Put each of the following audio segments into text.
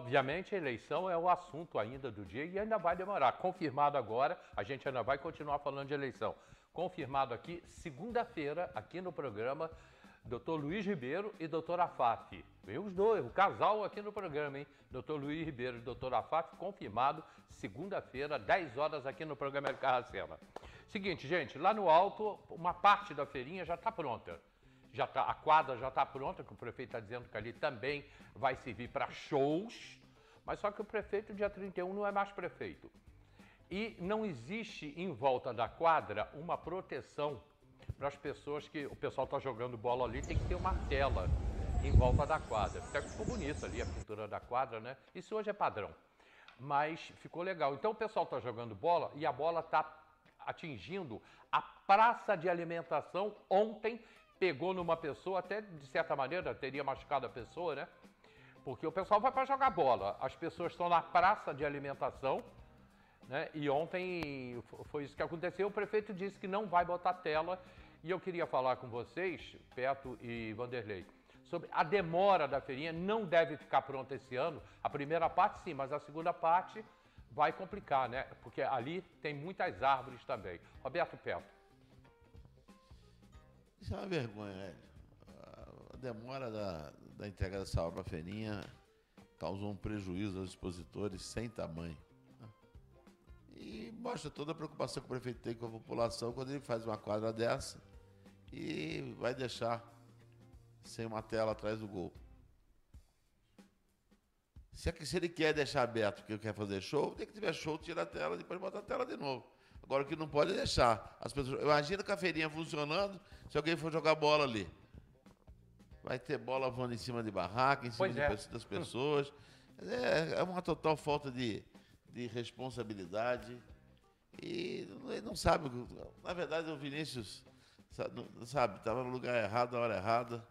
Obviamente, a eleição é o assunto ainda do dia e ainda vai demorar. Confirmado agora, a gente ainda vai continuar falando de eleição. Confirmado aqui, segunda-feira, aqui no programa, Dr. Luiz Ribeiro e Dr. Afaf. Veio os dois, o casal aqui no programa, hein? Dr. Luiz Ribeiro e Dr. Afaf, confirmado, segunda-feira, 10 horas aqui no programa El Carracema. Seguinte, gente, lá no alto, uma parte da feirinha já está pronta. A quadra já está pronta, que o prefeito está dizendo que ali também vai servir para shows, mas só que o prefeito, dia 31, não é mais prefeito. E não existe em volta da quadra uma proteção para as pessoas que o pessoal está jogando bola ali, tem que ter uma tela em volta da quadra. Até que ficou bonito ali a pintura da quadra, né? Isso hoje é padrão, mas ficou legal. Então o pessoal está jogando bola e a bola está atingindo a praça de alimentação. Ontem pegou numa pessoa, até de certa maneira teria machucado a pessoa, né? Porque o pessoal vai para jogar bola, as pessoas estão na praça de alimentação, né? E ontem foi isso que aconteceu. O prefeito disse que não vai botar tela e eu queria falar com vocês, Beto e Vanderlei, sobre a demora da feirinha. Não deve ficar pronta esse ano. A primeira parte sim, mas a segunda parte vai complicar, né? Porque ali tem muitas árvores também. Roberto Petro. Isso é uma vergonha, Hélio. A demora da entrega dessa obra à feirinha causou um prejuízo aos expositores sem tamanho. E mostra toda a preocupação que o prefeito tem com a população quando ele faz uma quadra dessa e vai deixar sem uma tela atrás do gol. Se ele quer deixar aberto porque quer fazer show, tem que tiver show, tira a tela, depois bota a tela de novo. Agora, o que não pode é deixar as pessoas... Imagina com a feirinha funcionando, se alguém for jogar bola ali. Vai ter bola voando em cima de barraca, em cima das pessoas. É uma total falta de responsabilidade. E ele não sabe... Na verdade, o Vinícius, sabe, estava no lugar errado, na hora errada,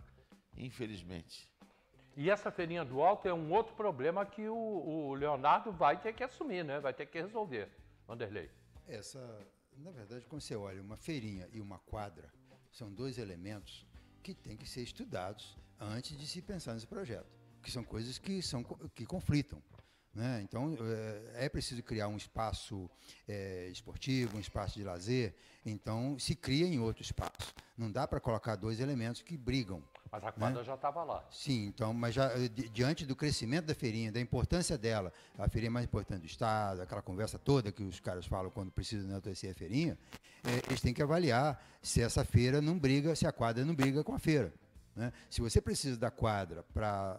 infelizmente. E essa feirinha do alto é um outro problema que o Leonardo vai ter que assumir, né? Vai ter que resolver. Vanderlei. Na verdade, quando você olha uma feirinha e uma quadra, são dois elementos que têm que ser estudados antes de se pensar nesse projeto, que são coisas que conflitam, né? Então, é preciso criar um espaço esportivo, um espaço de lazer, então se cria em outro espaço. Não dá para colocar dois elementos que brigam. Mas a quadra já estava lá. Sim, então, mas já diante do crescimento da feirinha, da importância dela, a feirinha mais importante do Estado, aquela conversa toda que os caras falam quando precisam enaltecer a feirinha, eles têm que avaliar se essa feira não briga, se a quadra não briga com a feira, né? Se você precisa da quadra para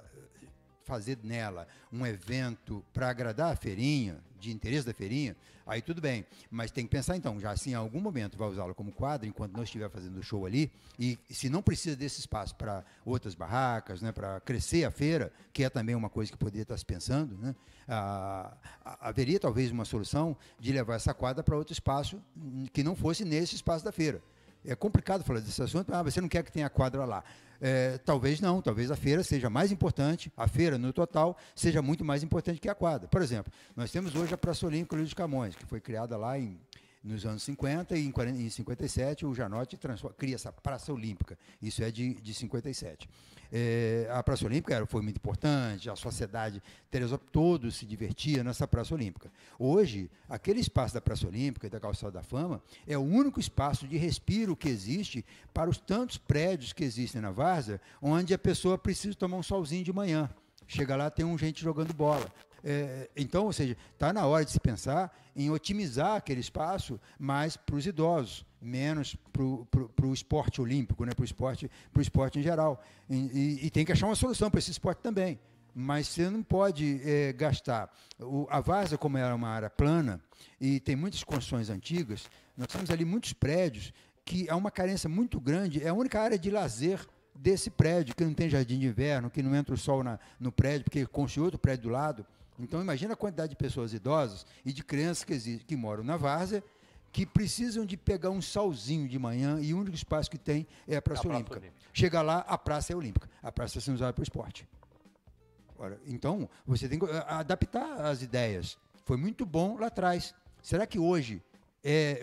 fazer nela um evento para agradar a feirinha, de interesse da feirinha, aí tudo bem. Mas tem que pensar, então, já assim, em algum momento vai usá-la como quadra, enquanto não estiver fazendo o show ali, e se não precisa desse espaço para outras barracas, né, para crescer a feira, que é também uma coisa que poderia estar se pensando, né, haveria talvez uma solução de levar essa quadra para outro espaço que não fosse nesse espaço da feira. É complicado falar desse assunto, você não quer que tenha quadra lá. Talvez não, talvez a feira seja mais importante, a feira no total seja muito mais importante que a quadra. Por exemplo, nós temos hoje a Praça Olímpica Luiz de Camões, que foi criada lá nos anos 50 e em 57 o Janotti cria essa Praça Olímpica, isso é de 57. A Praça Olímpica foi muito importante, a sociedade Teresópolis todo se divertia nessa Praça Olímpica. Hoje, aquele espaço da Praça Olímpica e da Calçada da Fama é o único espaço de respiro que existe para os tantos prédios que existem na Várzea, onde a pessoa precisa tomar um solzinho de manhã. Chega lá, tem gente jogando bola. Então, ou seja, está na hora de se pensar em otimizar aquele espaço mais para os idosos, menos para o esporte olímpico, né, para o esporte em geral. E tem que achar uma solução para esse esporte também. Mas você não pode gastar. A Várzea, como era uma área plana e tem muitas construções antigas, nós temos ali muitos prédios que há uma carência muito grande, é a única área de lazer desse prédio, que não tem jardim de inverno, que não entra o sol no prédio, porque construiu outro prédio do lado. Então, imagina a quantidade de pessoas idosas e de crianças que moram na Várzea, que precisam de pegar um solzinho de manhã e o único espaço que tem é a Praça Olímpica. Chega lá, a praça é olímpica. A praça está sendo usada para o esporte. Então, você tem que adaptar as ideias. Foi muito bom lá atrás. Será que hoje,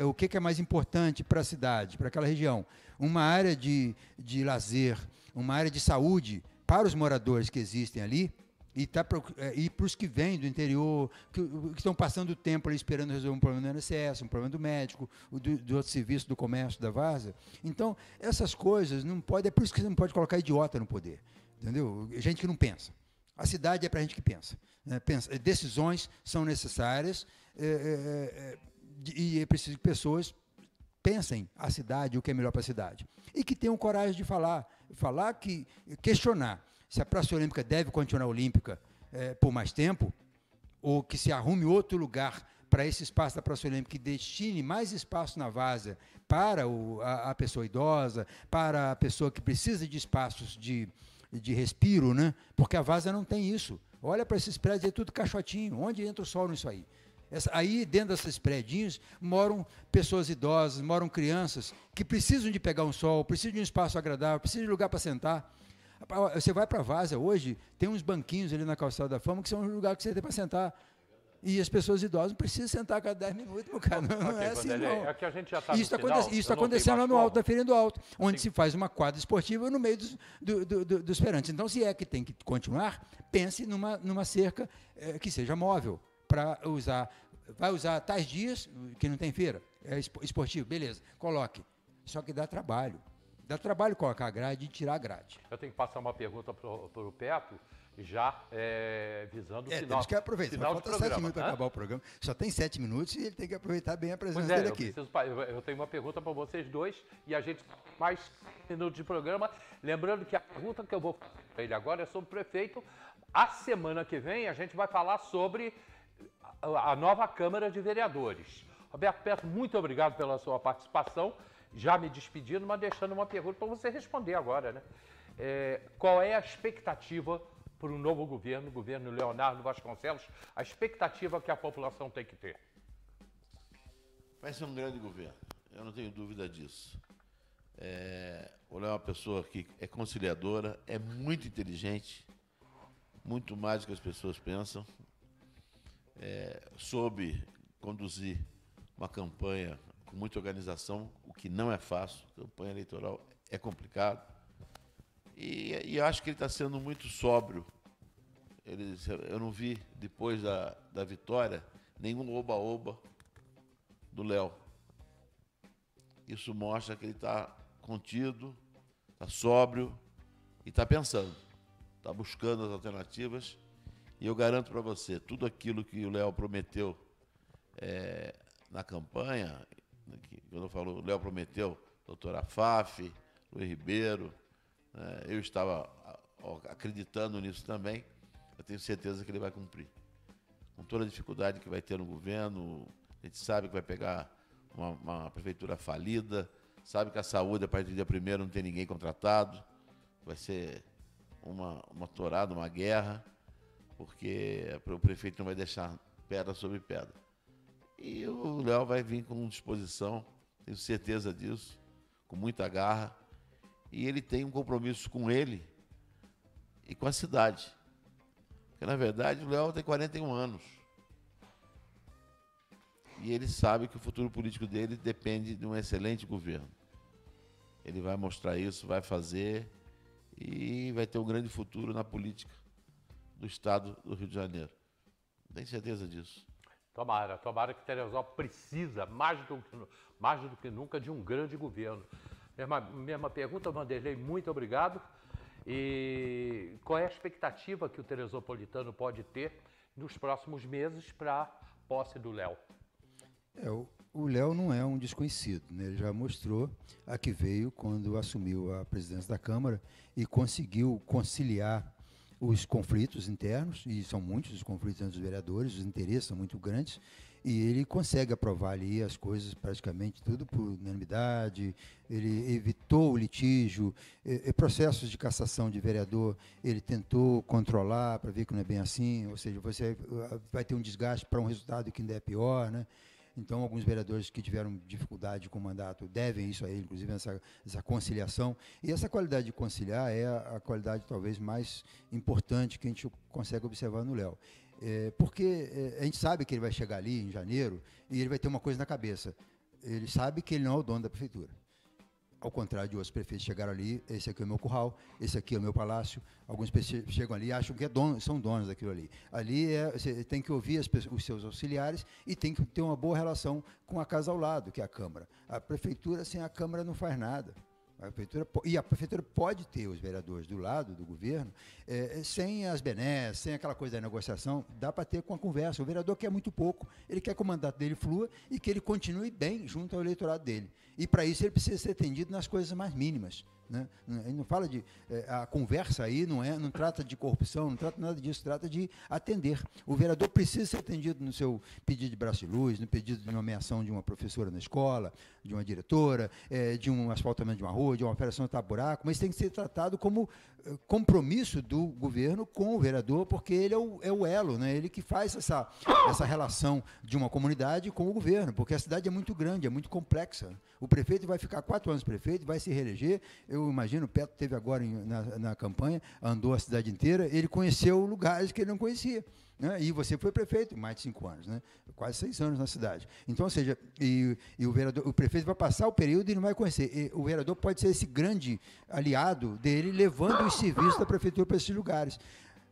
o que é mais importante para a cidade, para aquela região? Uma área de lazer, uma área de saúde para os moradores que existem ali, E para os que vêm do interior, que estão passando o tempo ali esperando resolver um problema do INSS, um problema do médico, do outro serviço, do comércio, da Várzea. Então, essas coisas não pode, é por isso que você não pode colocar idiota no poder, entendeu? Gente que não pensa. A cidade é para a gente que pensa, né? Decisões são necessárias e é preciso que pessoas pensem a cidade, o que é melhor para a cidade. E que tenham coragem de questionar se a Praça Olímpica deve continuar olímpica por mais tempo, ou que se arrume outro lugar para esse espaço da Praça Olímpica, que destine mais espaço na Várzea para a pessoa idosa, para a pessoa que precisa de espaços de respiro, né? Porque a Várzea não tem isso. Olha para esses prédios, é tudo caixotinho. Onde entra o sol nisso aí? Aí, dentro desses prédios, moram pessoas idosas, moram crianças que precisam de pegar um sol, precisam de um espaço agradável, precisam de lugar para sentar. Você vai para a Várzea hoje, tem uns banquinhos ali na Calçada da Fama que são um lugar que você tem para sentar. E as pessoas idosas não precisam sentar a cada 10 minutos, meu cara. Não é assim, não. É que a gente já está Isso está acontecendo lá no alto da Feirinha do Alto, onde se faz uma quadra esportiva no meio dos feirantes. Então, se é que tem que continuar, pense numa cerca que seja móvel, para usar. Vai usar tais dias, que não tem feira, é esportivo, beleza, coloque. Só que dá trabalho. Dá trabalho colocar a grade e tirar a grade. Eu tenho que passar uma pergunta para o Peto, já visando o final. Temos que aproveitar. Falta 7 minutos para acabar o programa. Só tem 7 minutos e ele tem que aproveitar bem a presença dele aqui. Eu tenho uma pergunta para vocês dois e a gente mais minutos de programa. Lembrando que a pergunta que eu vou fazer para ele agora é sobre o prefeito. A semana que vem a gente vai falar sobre a nova Câmara de Vereadores. Roberto Petro, muito obrigado pela sua participação. Já me despedindo, mas deixando uma pergunta para você responder agora, né? Qual é a expectativa para o novo governo, o governo Leonardo Vasconcelos, a expectativa que a população tem que ter? Vai ser um grande governo, eu não tenho dúvida disso. O Léo é uma pessoa que é conciliadora, é muito inteligente, muito mais do que as pessoas pensam. Soube conduzir uma campanha com muita organização, o que não é fácil. Campanha eleitoral é complicado. E acho que ele está sendo muito sóbrio. Eu não vi, depois da vitória, nenhum oba-oba do Léo. Isso mostra que ele está contido, está sóbrio e está pensando, está buscando as alternativas. E eu garanto para você, tudo aquilo que o Léo prometeu na campanha, quando eu falo, o Léo prometeu, doutor Afaf, Luiz Ribeiro, eu estava acreditando nisso também, eu tenho certeza que ele vai cumprir. Com toda a dificuldade que vai ter no governo, a gente sabe que vai pegar uma prefeitura falida, sabe que a saúde, a partir do dia 1º, não tem ninguém contratado, vai ser uma torada, uma guerra, porque o prefeito não vai deixar pedra sobre pedra. E o Léo vai vir com disposição, tenho certeza disso, com muita garra, e ele tem um compromisso com ele e com a cidade. Porque, na verdade, o Léo tem 41 anos. E ele sabe que o futuro político dele depende de um excelente governo. Ele vai mostrar isso, vai fazer e vai ter um grande futuro na política do estado do Rio de Janeiro. Tenho certeza disso. Tomara que Teresópolis precisa, mais do que nunca, de um grande governo. Mesma pergunta, Vanderlei, muito obrigado. E qual é a expectativa que o teresopolitano pode ter nos próximos meses para a posse do Léo? O Léo não é um desconhecido, né? Ele já mostrou a que veio quando assumiu a presidência da Câmara e conseguiu conciliar os conflitos internos, e são muitos os conflitos entre os vereadores, os interesses são muito grandes, e ele consegue aprovar ali as coisas praticamente tudo por unanimidade. Ele evitou o litígio, processos de cassação de vereador, ele tentou controlar para ver que não é bem assim, ou seja, você vai ter um desgaste para um resultado que ainda é pior, né? Então, alguns vereadores que tiveram dificuldade com o mandato devem isso a ele, inclusive essa conciliação. E essa qualidade de conciliar é a qualidade talvez mais importante que a gente consegue observar no Léo. Porque a gente sabe que ele vai chegar ali em janeiro e ele vai ter uma coisa na cabeça. Ele sabe que ele não é o dono da prefeitura. ao contrário de outros prefeitos chegaram ali, esse aqui é o meu curral, esse aqui é o meu palácio. Alguns prefeitos chegam ali e acham que são donos daquilo ali. Ali você tem que ouvir os seus auxiliares e tem que ter uma boa relação com a casa ao lado, que é a Câmara. A prefeitura, sem a Câmara, não faz nada. A prefeitura pode ter os vereadores do lado do governo, sem as benesses, sem aquela coisa da negociação, dá para ter com a conversa. O vereador quer muito pouco, ele quer que o mandato dele flua e que ele continue bem junto ao eleitorado dele. E para isso ele precisa ser atendido nas coisas mais mínimas. Né? Ele não fala de... a conversa aí não trata de corrupção, não trata nada disso, trata de atender. O vereador precisa ser atendido no seu pedido de braço de luz, no pedido de nomeação de uma professora na escola, de uma diretora, de um asfaltamento de uma rua, de uma operação de tapa-buraco, mas tem que ser tratado como compromisso do governo com o vereador, porque ele é o elo, né? Ele que faz essa relação de uma comunidade com o governo, porque a cidade é muito grande, é muito complexa. O prefeito vai ficar 4 anos prefeito, vai se reeleger. Eu imagino, o Petro teve agora na campanha, andou a cidade inteira, ele conheceu lugares que ele não conhecia. Né? E você foi prefeito mais de 5 anos, né? Quase 6 anos na cidade. Então, ou seja, o prefeito vai passar o período e não vai conhecer. E o vereador pode ser esse grande aliado dele, levando os serviços da prefeitura para esses lugares.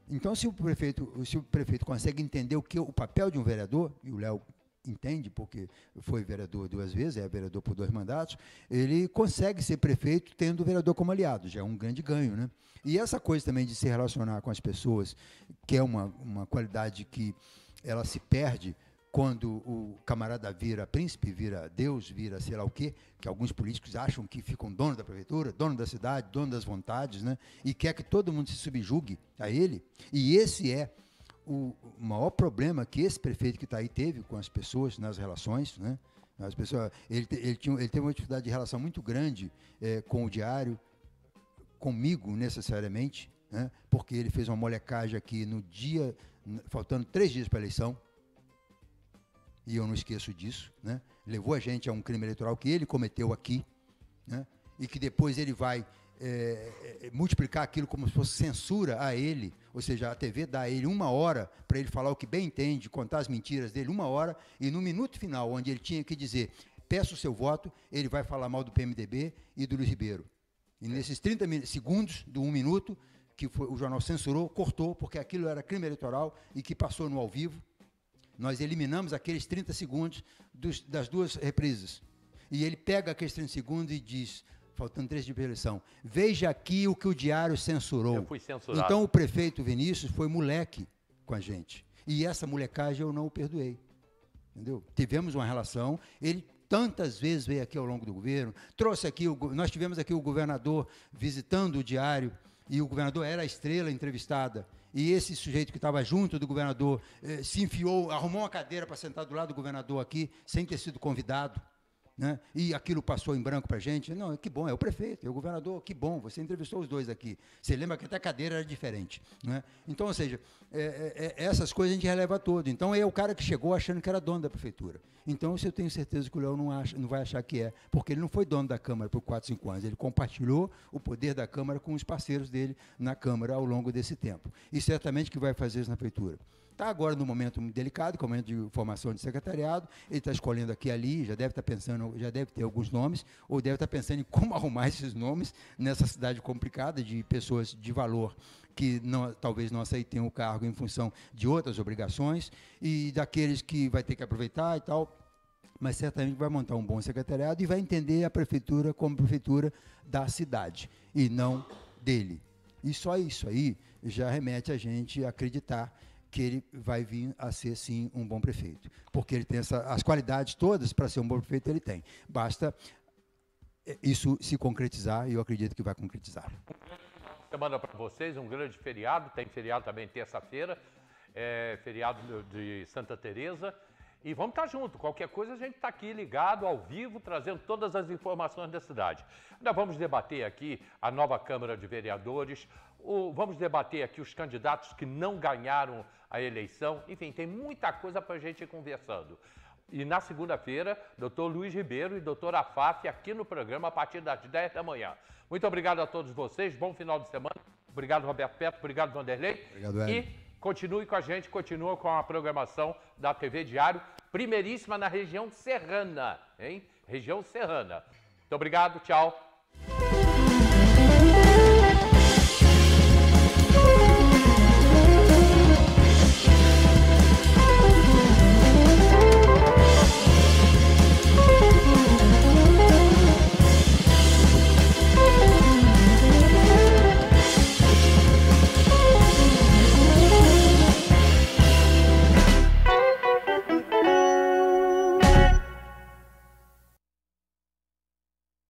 Então, se o prefeito consegue entender o papel de um vereador, e o Léo entende, porque foi vereador 2 vezes, é vereador por 2 mandatos, ele consegue ser prefeito tendo o vereador como aliado, já é um grande ganho, né? E essa coisa também de se relacionar com as pessoas, que é uma qualidade que ela se perde quando o camarada vira príncipe, vira Deus, vira sei lá o quê, que alguns políticos acham que ficam dono da prefeitura, dono da cidade, dono das vontades, né? E quer que todo mundo se subjugue a ele, e esse é o maior problema que esse prefeito que está aí teve com as pessoas, nas relações, né? As pessoas, ele teve uma dificuldade de relação muito grande com o diário, comigo necessariamente, né? Porque ele fez uma molecagem aqui no dia, faltando 3 dias para a eleição, e eu não esqueço disso, né? Levou a gente a um crime eleitoral que ele cometeu aqui, né? E que depois ele vai multiplicar aquilo como se fosse censura a ele, ou seja, a TV dá a ele 1 hora para ele falar o que bem entende, contar as mentiras dele 1 hora, e no minuto final, onde ele tinha que dizer, peço o seu voto, ele vai falar mal do PMDB e do Luiz Ribeiro. E nesses 30 segundos do 1 minuto, que o jornal censurou, cortou, porque aquilo era crime eleitoral e que passou no ao vivo, nós eliminamos aqueles 30 segundos das 2 reprises. E ele pega aqueles 30 segundos e diz, faltando 3 dias de eleição, veja aqui o que o diário censurou. Eu fui censurado. Então o prefeito Vinícius foi moleque com a gente. E essa molecagem eu não o perdoei. Entendeu? Tivemos uma relação, ele tantas vezes veio aqui ao longo do governo, trouxe aqui, nós tivemos aqui o governador visitando o diário, e o governador era a estrela entrevistada, e esse sujeito que estava junto do governador se enfiou, arrumou uma cadeira para sentar do lado do governador aqui, sem ter sido convidado, né? E aquilo passou em branco para a gente. Não, que bom, é o prefeito, é o governador, que bom, você entrevistou os 2 aqui. Você lembra que até a cadeira era diferente, né? Então, ou seja, essas coisas a gente releva todo. Então, é o cara que chegou achando que era dono da prefeitura. Então, isso eu tenho certeza que o Léo não vai achar que é, porque ele não foi dono da Câmara por 4, 5 anos, ele compartilhou o poder da Câmara com os parceiros dele na Câmara ao longo desse tempo. E certamente que vai fazer isso na prefeitura. Está agora num momento muito delicado, que é o momento de formação de secretariado, ele está escolhendo aqui e ali, já deve estar pensando, já deve ter alguns nomes, ou deve estar pensando em como arrumar esses nomes nessa cidade complicada de pessoas de valor que talvez não aceitem o cargo em função de outras obrigações, e daqueles que vai ter que aproveitar e tal, mas certamente vai montar um bom secretariado e vai entender a prefeitura como prefeitura da cidade, e não dele. E só isso aí já remete a gente a acreditar que ele vai vir a ser, sim, um bom prefeito. Porque ele tem as qualidades todas para ser um bom prefeito, ele tem. Basta isso se concretizar, e eu acredito que vai concretizar. Semana para vocês, um grande feriado, tem feriado também terça-feira, feriado de Santa Teresa, e vamos estar junto. Qualquer coisa a gente está aqui ligado, ao vivo, trazendo todas as informações da cidade. Ainda vamos debater aqui a nova Câmara de Vereadores, vamos debater aqui os candidatos que não ganharam a eleição, enfim, tem muita coisa para a gente ir conversando. E na segunda-feira, doutor Luiz Ribeiro e doutor Afaf aqui no programa a partir das 10 da manhã. Muito obrigado a todos vocês, bom final de semana. Obrigado, Roberto Petro, obrigado, Vanderlei. Obrigado, Hélio. E continue com a gente, continua com a programação da TV Diário, primeiríssima na região serrana, hein? Região serrana. Muito obrigado, tchau.